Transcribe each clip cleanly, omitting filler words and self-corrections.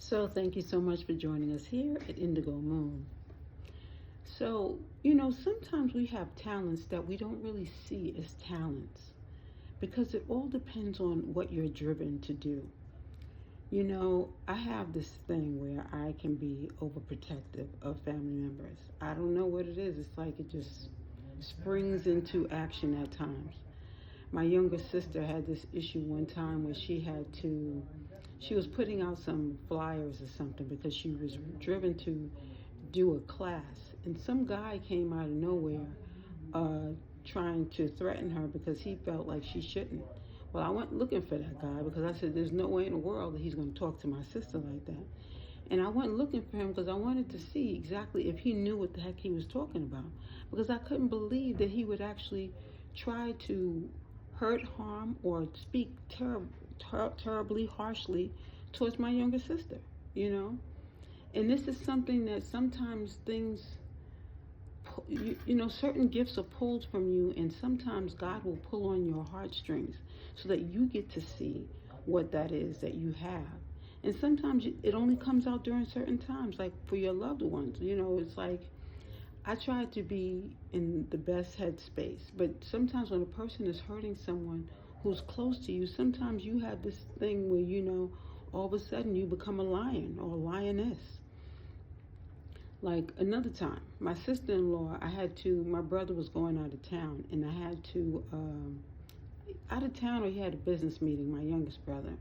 So, thank you so much for joining us here at Indigo Moon. So, sometimes we have talents that we don't really see as talents because it all depends on what you're driven to do. I have this thing where I can be overprotective of family members. I don't know what it is. It's like it just springs into action at times. My younger sister had this issue one time where she was putting out some flyers or something because she was driven to do a class, and some guy came out of nowhere uh, trying to threaten her because he felt like she shouldn't. Well, I went looking for that guy because I said, there's no way in the world that he's going to talk to my sister like that. And I went looking for him because I wanted to see exactly if he knew what the heck he was talking about. Because I couldn't believe that he would actually try to hurt, harm, or speak terribly, harshly towards my younger sister, you know? And this is something that sometimes certain gifts are pulled from you, and sometimes God will pull on your heartstrings so that you get to see what that is that you have. And sometimes it only comes out during certain times, like for your loved ones. It's like I try to be in the best headspace, but sometimes when a person is hurting someone who's close to you, sometimes you have this thing where, all of a sudden you become a lion or a lioness. Like another time, my sister-in-law, my brother was going out of town, and I had to, out of town, or he had a business meeting, my youngest brother.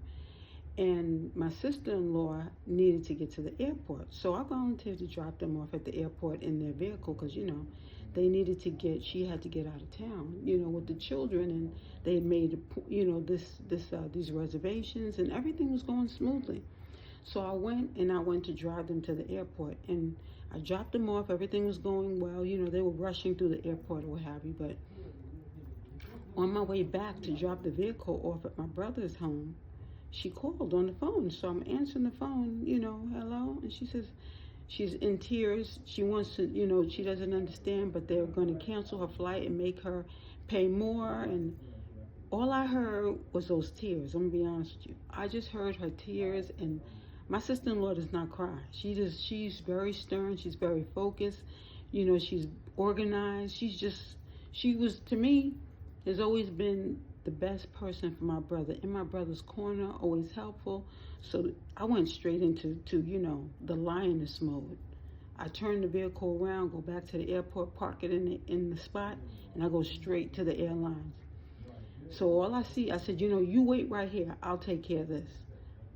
And my sister-in-law needed to get to the airport. So I volunteered to drop them off at the airport in their vehicle because, she had to get out of town, with the children. And they had made, these reservations, and everything was going smoothly. So I went to drive them to the airport, and I dropped them off. Everything was going well. They were rushing through the airport or what have you. But on my way back to drop the vehicle off at my brother's home, she called on the phone. So I'm answering the phone, hello. And she says, she's in tears. She wants to, she doesn't understand, but they're going to cancel her flight and make her pay more. And all I heard was those tears. I'm going to be honest with you. I just heard her tears, and my sister-in-law does not cry. She's very stern. She's very focused. She's organized. She was, to me, has always been the best person for my brother. In my brother's corner, always helpful. So I went straight into the lioness mode. I turn the vehicle around, go back to the airport, park it in the spot, and I go straight to the airlines. So all I said, you wait right here. I'll take care of this.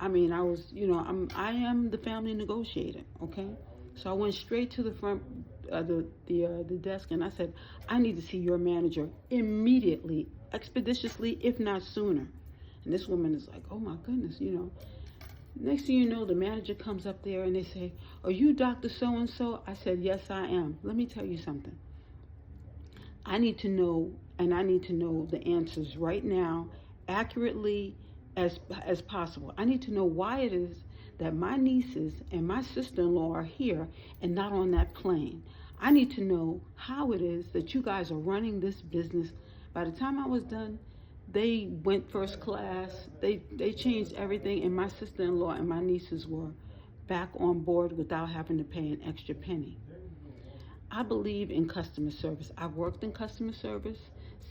I mean, I am the family negotiator, okay? So I went straight to the front, the desk, and I said, I need to see your manager immediately, expeditiously, if not sooner. And this woman is like, oh my goodness, Next thing you know, the manager comes up there and they say, are you Dr. So-and-so? I said, yes, I am. Let me tell you something. I need to know the answers right now, accurately as possible. I need to know why it is that my nieces and my sister-in-law are here and not on that plane. I need to know how it is that you guys are running this business. By the time I was done, they went first class. They changed everything, and my sister-in-law and my nieces were back on board without having to pay an extra penny. I believe in customer service. I've worked in customer service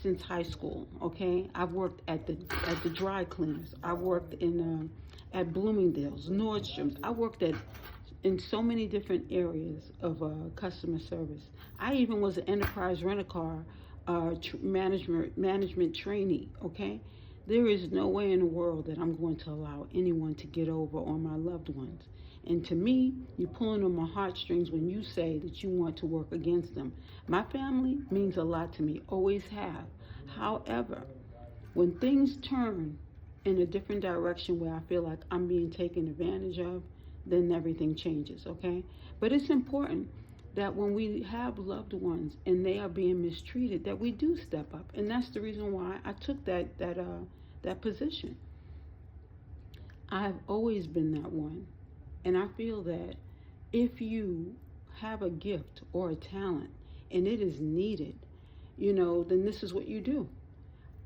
since high school, okay? I've worked at the dry cleaners. I worked at Bloomingdale's, Nordstrom's. I worked in so many different areas of customer service. I even was an enterprise rent-a-car management trainee, okay? There is no way in the world that I'm going to allow anyone to get over on my loved ones. And to me, you're pulling on my heartstrings when you say that you want to work against them. My family means a lot to me, always have. However, when things turn in a different direction where I feel like I'm being taken advantage of, then everything changes, okay? But it's important that when we have loved ones and they are being mistreated, that we do step up. And that's the reason why I took that position. I've always been that one. And I feel that if you have a gift or a talent and it is needed, then this is what you do.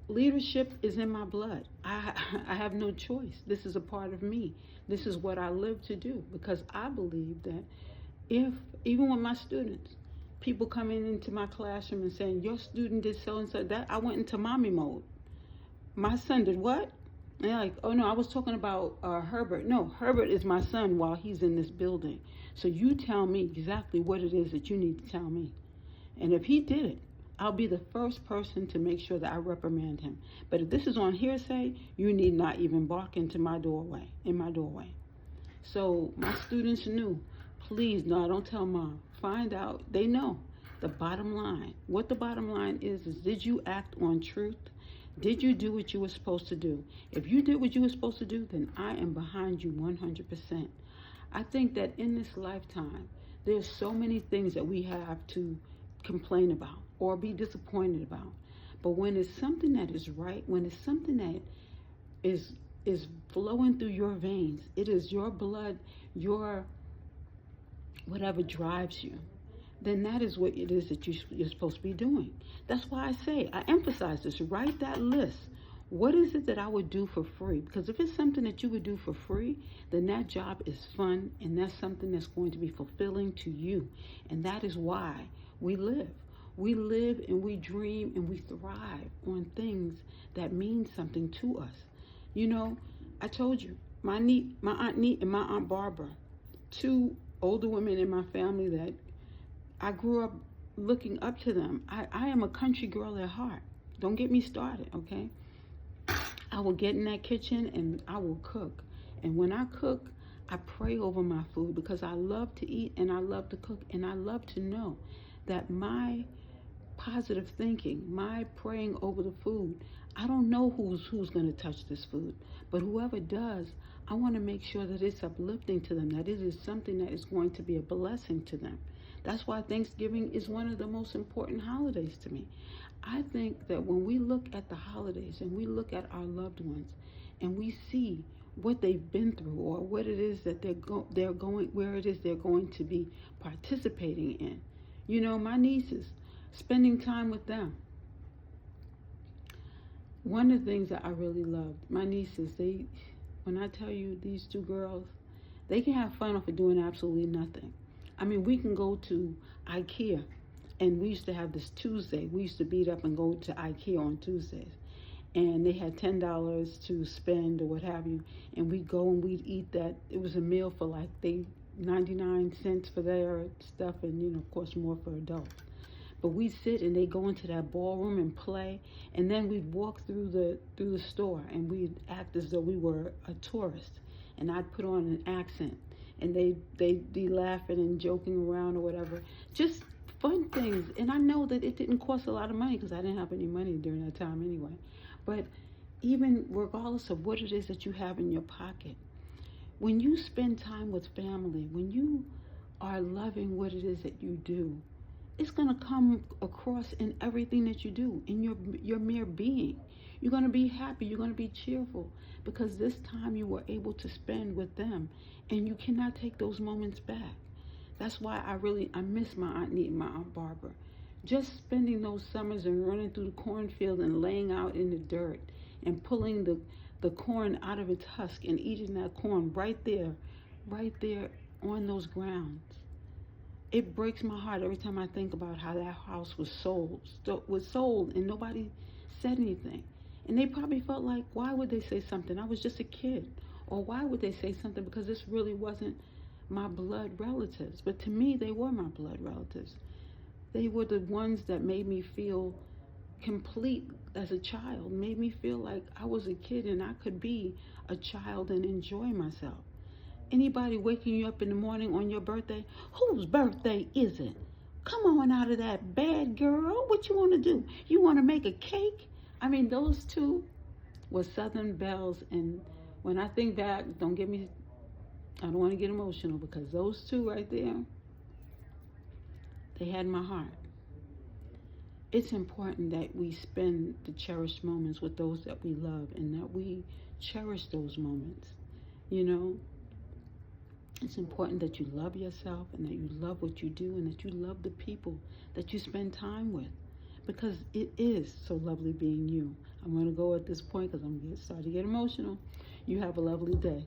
Leadership is in my blood. I have no choice. This is a part of me. This is what I live to do, because I believe that if, even with my students, people coming into my classroom and saying, your student did so and so, that I went into mommy mode. My son did what? And they're like, oh no, I was talking about Herbert. No, Herbert is my son while he's in this building. So you tell me exactly what it is that you need to tell me. And if he did it, I'll be the first person to make sure that I reprimand him. But if this is on hearsay, you need not even bark into my doorway, in my doorway. So my students knew, please, no, don't tell mom. Find out, they know the bottom line. What the bottom line is did you act on truth? Did you do what you were supposed to do? If you did what you were supposed to do, then I am behind you 100%. I think that in this lifetime, there's so many things that we have to complain about or be disappointed about. But when it's something that is right, when it's something that is flowing through your veins, it is your blood, your whatever drives you, then that is what it is that you're supposed to be doing. That's why I say, I emphasize this, write that list. What is it that I would do for free? Because if it's something that you would do for free, then that job is fun, and that's something that's going to be fulfilling to you. And that is why we live. We live and we dream and we thrive on things that mean something to us. You know, I told you, my Aunt Neat and my Aunt Barbara, two older women in my family that I grew up looking up to them. I am a country girl at heart. Don't get me started, okay? I will get in that kitchen and I will cook. And when I cook, I pray over my food, because I love to eat and I love to cook, and I love to know that my positive thinking, my praying over the food, I don't know who's going to touch this food, but whoever does, I want to make sure that it's uplifting to them, that it is something that is going to be a blessing to them. That's why Thanksgiving is one of the most important holidays to me. I think that when we look at the holidays and we look at our loved ones and we see what they've been through, or what it is that they're going, where it is they're going to be participating in. You know, my nieces, spending time with them. One of the things that I really loved, my nieces, when I tell you, these two girls, they can have fun off of doing absolutely nothing. I mean, we can go to IKEA, and we used to have this Tuesday. We used to beat up and go to IKEA on Tuesdays. And they had $10 to spend or what have you. And we'd go and we'd eat that. It was a meal for like 99 cents for their stuff, and, you know, of course, more for adults. But we'd sit and they'd go into that ballroom and play. And then we'd walk through the store and we'd act as though we were a tourist. And I'd put on an accent. And they'd be laughing and joking around or whatever. Just fun things. And I know that it didn't cost a lot of money, because I didn't have any money during that time anyway. But even regardless of what it is that you have in your pocket, when you spend time with family, when you are loving what it is that you do, it's going to come across in everything that you do, in your mere being. You're going to be happy. You're going to be cheerful, because this time you were able to spend with them, and you cannot take those moments back. That's why I miss my Aunt Neat and my Aunt Barbara. Just spending those summers and running through the cornfield and laying out in the dirt and pulling the corn out of its husk and eating that corn right there on those grounds. It breaks my heart every time I think about how that house was sold and nobody said anything. And they probably felt like, why would they say something? I was just a kid. Or why would they say something? Because this really wasn't my blood relatives. But to me, they were my blood relatives. They were the ones that made me feel complete as a child, made me feel like I was a kid and I could be a child and enjoy myself. Anybody waking you up in the morning on your birthday, whose birthday is it? Come on out of that bed, girl. What you want to do? You want to make a cake? I mean, those two were Southern belles. And when I think back, I don't want to get emotional, because those two right there, they had my heart. It's important that we spend the cherished moments with those that we love, and that we cherish those moments. You know, it's important that you love yourself, and that you love what you do, and that you love the people that you spend time with. because it is so lovely being you. I'm going to go at this point because I'm starting to get emotional. You have a lovely day.